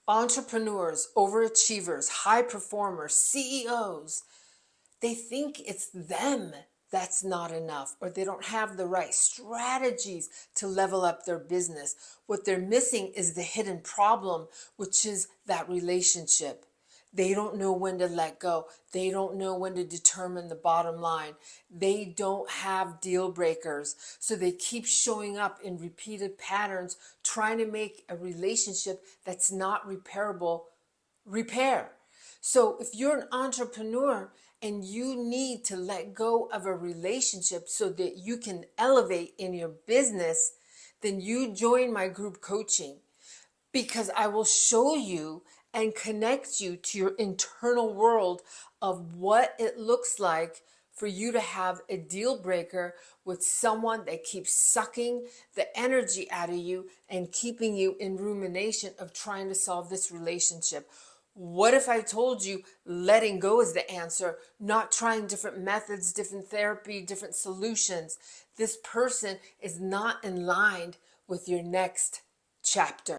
Entrepreneurs, overachievers, high performers, CEOs, they think it's them that's not enough, or they don't have the right strategies to level up their business. What they're missing is the hidden problem, which is that relationship. They don't know when to let go. They don't know when to determine the bottom line. They don't have deal breakers. So they keep showing up in repeated patterns, trying to make a relationship that's not repairable repair. So if you're an entrepreneur and you need to let go of a relationship so that you can elevate in your business, then you join my group coaching, because I will show you and connect you to your internal world of what it looks like for you to have a deal breaker with someone that keeps sucking the energy out of you and keeping you in rumination of trying to solve this relationship. What if I told you letting go is the answer, not trying different methods, different therapy, different solutions? This person is not in line with your next chapter.